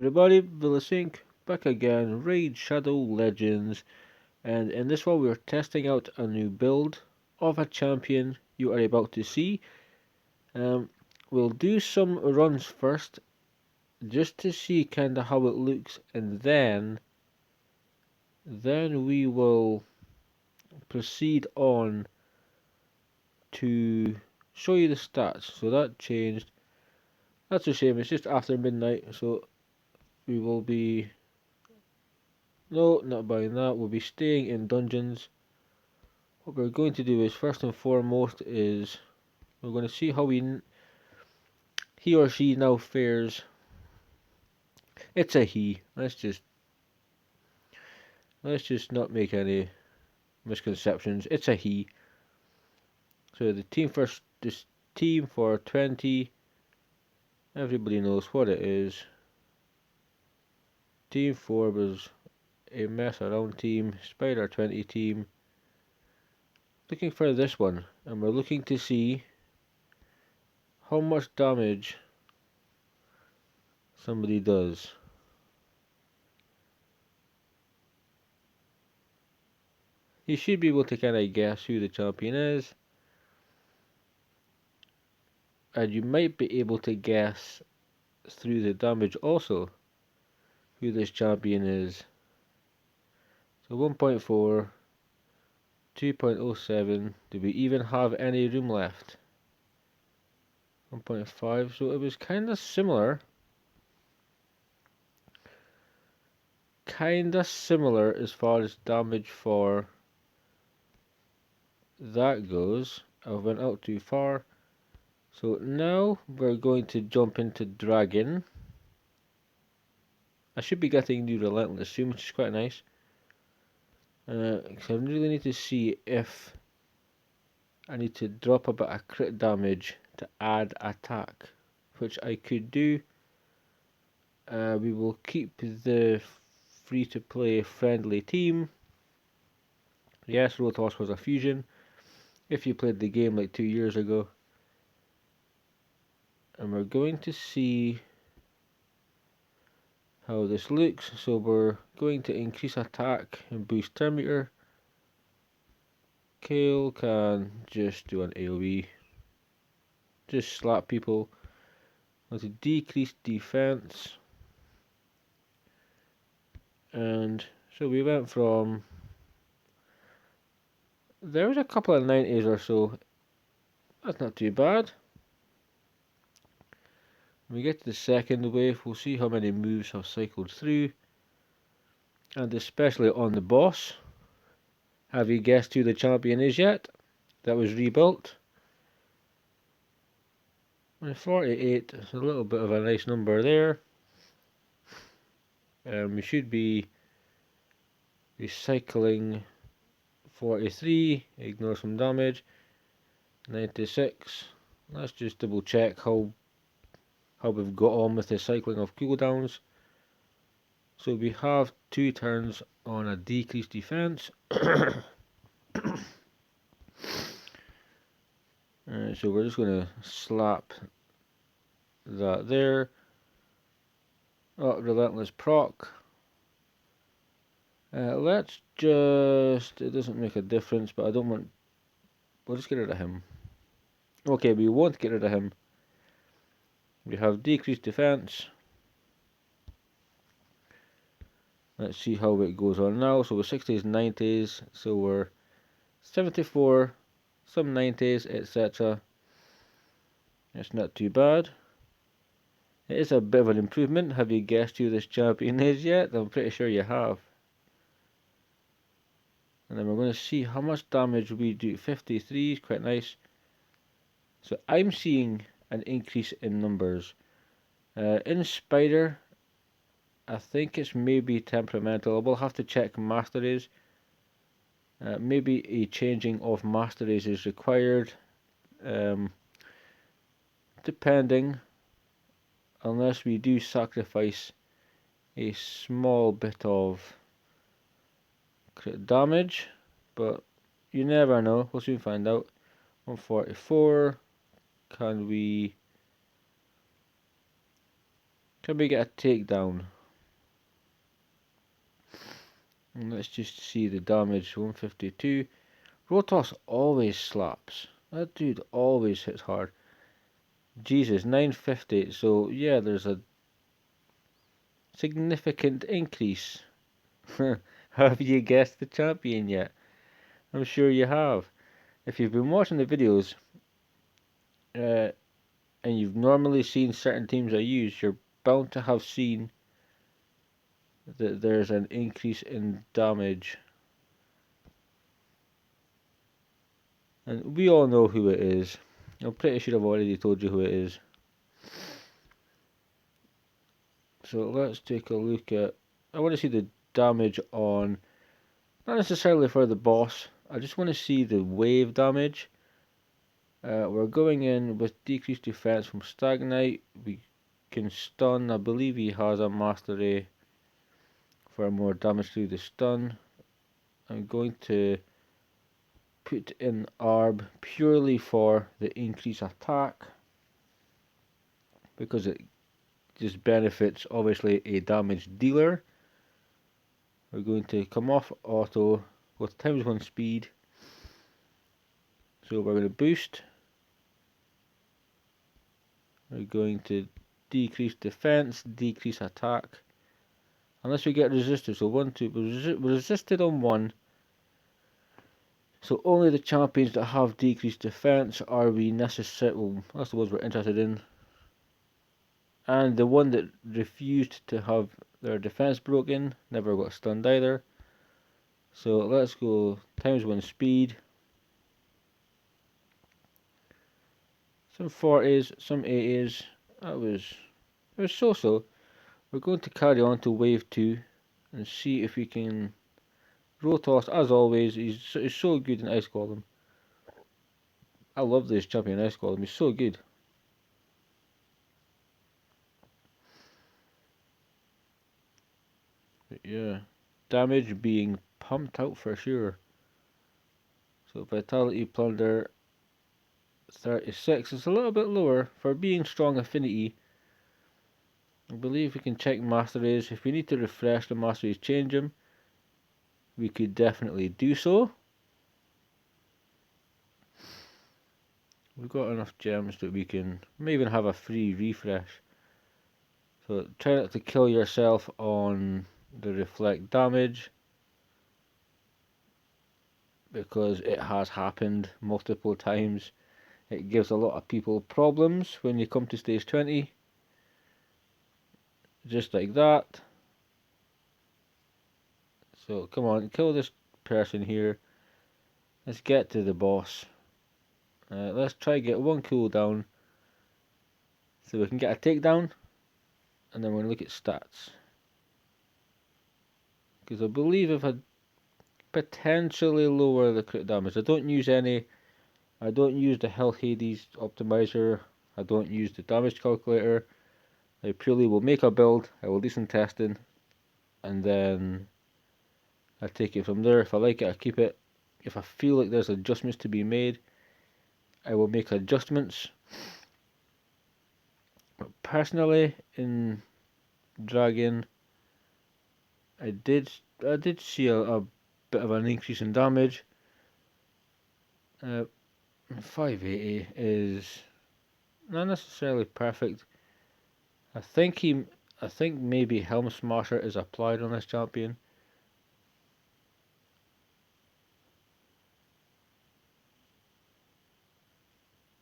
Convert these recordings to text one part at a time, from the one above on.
Everybody, Vilisink, back again, Raid Shadow Legends, and in this one we're testing out a new build of a champion you are about to see. Um, we'll do some runs first, just to see kinda how it looks, and then we will proceed on to show you the stats. So that changed. That's a shame, it's just after midnight, so we will be... No, not buying that, we'll be staying in dungeons. What we're going to do is, first and foremost, is we're going to see how he or she now fares. It's a he. Let's just not make any misconceptions. It's a he. So the team first, this team for 20. Everybody knows what it is. Team 4 was a mess around team. Spider 20 team. Looking for this one, and we're looking to see how much damage somebody does. You should be able to kind of guess who the champion is, and you might be able to guess through the damage also who this champion is. So 1.4, 2.07, do we even have any room left? 1.5, so it was kinda similar. Kinda similar as far as damage for that goes. I went out too far. So now we're going to jump into Dragon. I should be getting new Relentless soon, which is quite nice. Because I really need to see if I need to drop a bit of crit damage to add attack, which I could do. We will keep the free to play friendly team. Yes, Rotos was a fusion, if you played the game like 2 years ago. And we're going to see how this looks. So we're going to increase attack and boost turn meter. Kale can just do an AoE, just slap people. Want to decrease defense, and so we went from, there was a couple of 90s or so. That's not too bad. When we get to the second wave, we'll see how many moves have cycled through, and especially on the boss. Have you guessed who the champion is yet? That was rebuilt. 48 is a little bit of a nice number there. We should be recycling 43, ignore some damage. 96. Let's just double check how we've got on with the cycling of cooldowns. So we have 2 turns on a decreased defense. So we're just going to slap that there. Oh, relentless proc. Let's just, it doesn't make a difference, but I don't want, we'll just get rid of him. Okay, we won't get rid of him. We have decreased defense. Let's see how it goes on now. So we're 60s, 90s, so we're 74, some 90s, etc. It's not too bad. It is a bit of an improvement. Have you guessed who this champion is yet? I'm pretty sure you have. And then we're going to see how much damage we do. 53 is quite nice. So I'm seeing an increase in numbers. In Spider, I think it's maybe temperamental. I will have to check masteries. Maybe a changing of masteries is required. Depending, unless we do sacrifice a small bit of crit damage, but you never know. We'll soon find out. 144. Can we Can we get a takedown? And let's just see the damage. 152. Rotos always slaps. That dude always hits hard. Jesus, 950. So yeah, there's a significant increase. Have you guessed the champion yet? I'm sure you have. If you've been watching the videos, and you've normally seen certain teams I use, you're bound to have seen that there's an increase in damage. And we all know who it is. I'm pretty sure I've already told you who it is. So let's take a look at... I want to see the damage on... Not necessarily for the boss. I just want to see the wave damage. We're going in with decreased defense from Stagnite. We can stun. I believe he has a mastery for more damage through the stun. I'm going to put in Arb purely for the increased attack, because it just benefits obviously a damage dealer. We're going to come off auto with ×1 speed. So we're going to boost. We're going to decrease defense, decrease attack. Unless we get resisted. So 1, 2, we're resisted on 1. So only the champions that have decreased defense are we necessary. Well, that's the ones we're interested in. And the one that refused to have their defense broken never got stunned either. So let's go ×1 speed. Some 40s, some 80s. It was so-so. We're going to carry on to wave 2 and see if we can... Rotos, as always, he's so good in Ice Golem. I love this champion Ice Golem, he's so good. But yeah, damage being pumped out for sure. So Vitality Plunder 36 is a little bit lower for being strong affinity. I believe we can check masteries. If we need to refresh the masteries, change them, we could definitely do so. We've got enough gems that we can may even have a free refresh. So try not to kill yourself on the reflect damage, because it has happened multiple times. It gives a lot of people problems when you come to stage 20. Just like that. So come on, kill this person here. Let's get to the boss. Let's try get 1 cooldown so we can get a takedown, and then we're going to look at stats. Because I believe if I potentially lower the crit damage, I don't use the health Hades optimizer, I don't use the damage calculator. I purely will make a build, I will do some testing, and then I take it from there. If I like it, I keep it. If I feel like there's adjustments to be made, I will make adjustments. But personally, in Dragon, I did see a bit of an increase in damage. 580 is not necessarily perfect. I think maybe Helm Smasher is applied on this champion.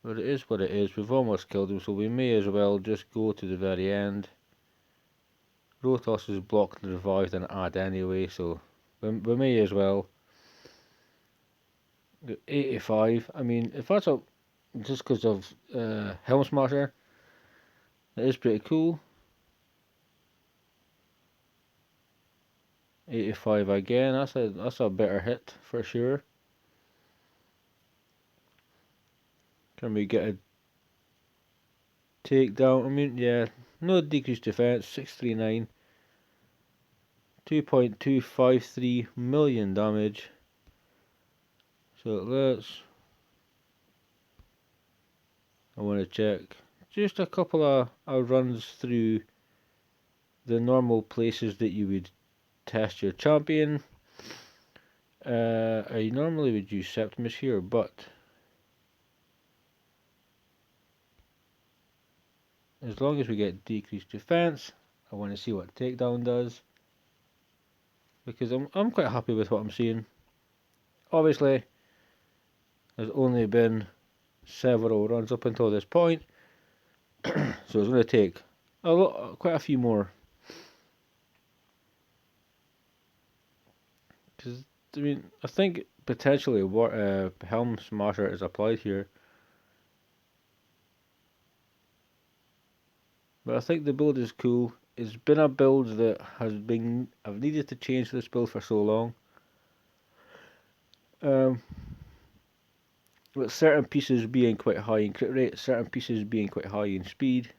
But it is what it is. We've almost killed him, so we may as well just go to the very end. Rotos is blocked and revived and add anyway, so we may as well. 85. I mean, if that's just because of Helm Smasher, it is pretty cool. 85 again. That's a better hit for sure. Can we get a takedown? I mean, yeah, no decreased defense. 639. 2.253 million damage. So I want to check just a couple of runs through the normal places that you would test your champion. I normally would use Septimus here, but as long as we get decreased defense, I want to see what takedown does, because I'm quite happy with what I'm seeing. Obviously, there's only been several runs up until this point, so it's going to take quite a few more. Because I mean, I think potentially what Helm Smasher is applied here, but I think the build is cool. It's been a build that I've needed to change this build for so long. With certain pieces being quite high in crit rate, certain pieces being quite high in speed,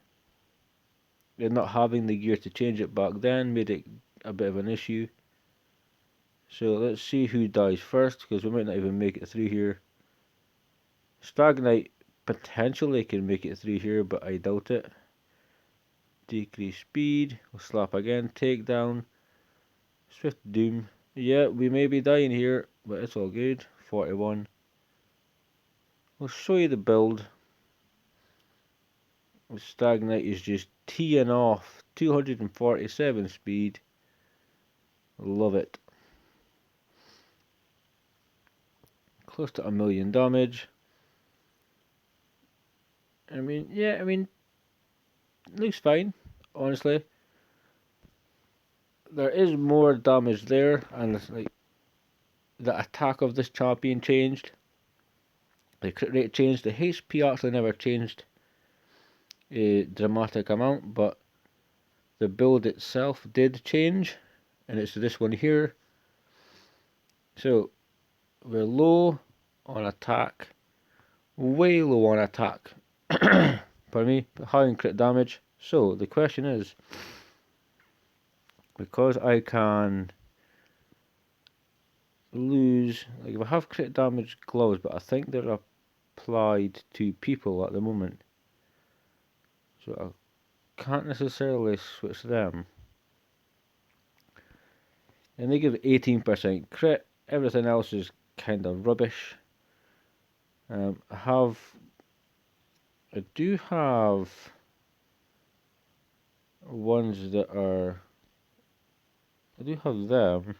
and not having the gear to change it back then made it a bit of an issue. So let's see who dies first, because we might not even make it through here. Stag Knight potentially can make it through here, but I doubt it. Decrease speed, we'll slap again, takedown, Swift Doom. Yeah, we may be dying here, but it's all good. 41. We'll show you the build. Stag Knight is just teeing off, 247 speed. Love it. Close to 1,000,000 damage. I mean, looks fine, honestly. There is more damage there, and it's like the attack of this champion changed. The crit rate changed. The HP actually never changed a dramatic amount, but the build itself did change, and it's this one here. So we're low on attack, way low on attack. Pardon me, but high in crit damage. So the question is, because I can lose, like if I have crit damage gloves, but I think they're applied to people at the moment, so I can't necessarily switch them. And they give 18% crit. Everything else is kind of rubbish. I do have ones that are. I do have them,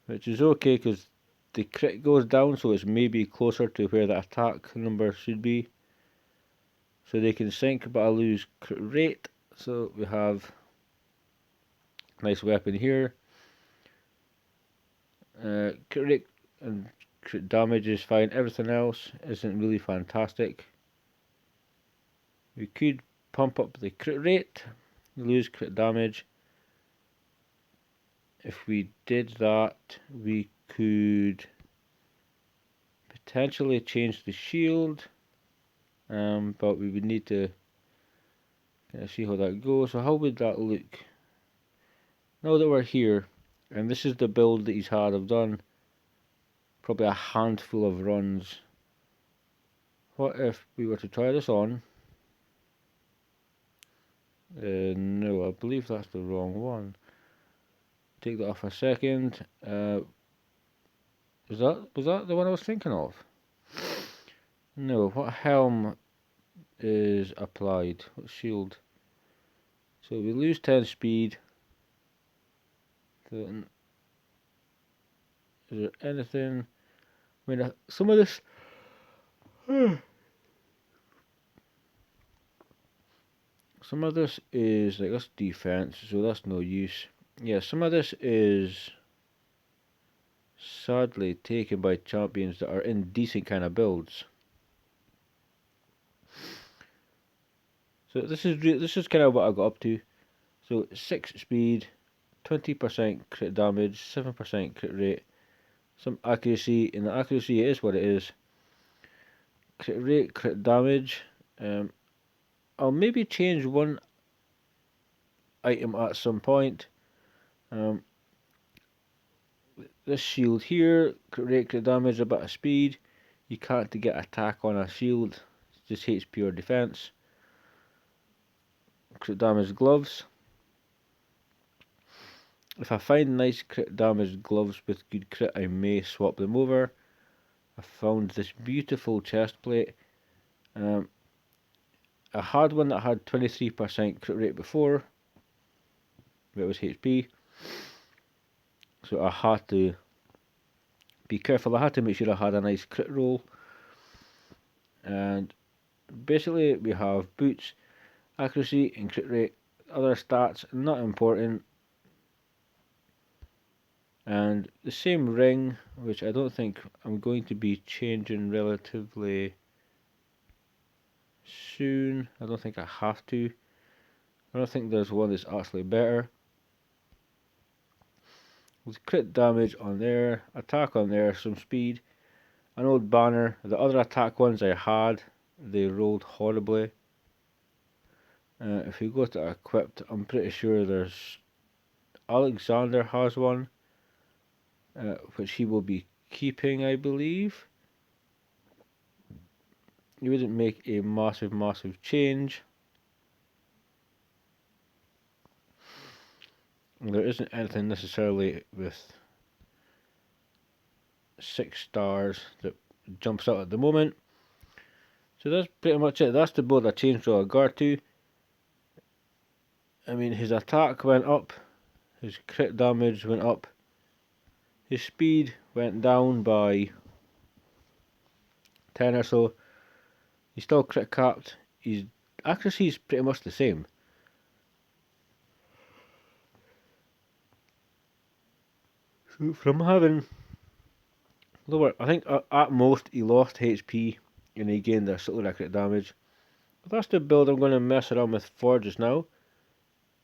which is okay because the crit goes down, so it's maybe closer to where the attack number should be. So they can sink, but I lose crit rate. So we have nice weapon here. Crit rate and crit damage is fine. Everything else isn't really fantastic. We could pump up the crit rate, lose crit damage. If we did that, we could potentially change the shield, but we would need to see how that goes. So how would that look? Now that we're here, and this is the build that he's had, I've done probably a handful of runs. What if we were to try this on? No, I believe that's the wrong one. Take that off a second. Was that the one I was thinking of? No, what helm is applied? What shield? So we lose 10 speed. So, is there anything? I mean, some of this. Some of this is like that's defense, so that's no use. Yeah, some of this is sadly taken by champions that are in decent kind of builds. So this is kind of what I got up to. So 6 speed, 20% crit damage, 7% crit rate, some accuracy, and the accuracy is what it is. Crit rate, crit damage. I'll maybe change one item at some point. This shield here, crit rate, crit damage, a bit of speed. You can't get attack on a shield, it just hits pure defense. crit damage gloves. If I find nice crit damage gloves with good crit, I may swap them over. I found this beautiful chest plate. I had one that had 23% crit rate before, but it was HP. So I had to be careful. I had to make sure I had a nice crit roll. And basically we have boots, accuracy and crit rate. Other stats, not important. And the same ring, which I don't think I'm going to be changing relatively soon. I don't think I have to. I don't think there's one that's actually better. With crit damage on there, attack on there, some speed, an old banner. The other attack ones I had, they rolled horribly. If you go to equipped, I'm pretty sure there's Alexander has one, which he will be keeping, I believe. You wouldn't make a massive change. There isn't anything necessarily with 6 stars that jumps out at the moment. So that's pretty much it. That's the build I changed our guard to. I mean, his attack went up, his crit damage went up, his speed went down by 10 or so. He's still crit capped. His accuracy is pretty much the same. So from having lower, I think at most he lost HP and he gained a little crit damage. But that's the build I'm going to mess around with for just now.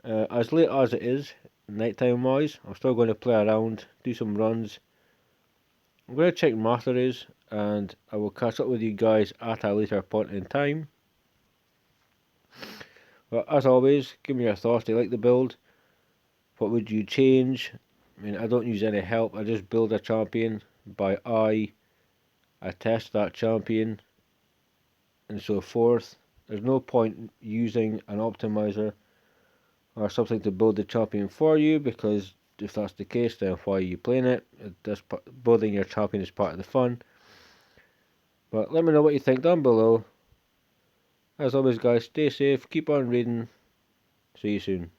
As late as it is, nighttime wise, I'm still going to play around, do some runs. I'm going to check masteries and I will catch up with you guys at a later point in time. But as always, give me your thoughts. Do you like the build? What would you change? I mean, I don't use any help. I just build a champion by eye. I test that champion and so forth. There's no point using an optimizer or something to build the champion for you, because if that's the case, then why are you playing it? Building your champion is part of the fun. But let me know what you think down below. As always guys, stay safe, keep on reading. See you soon.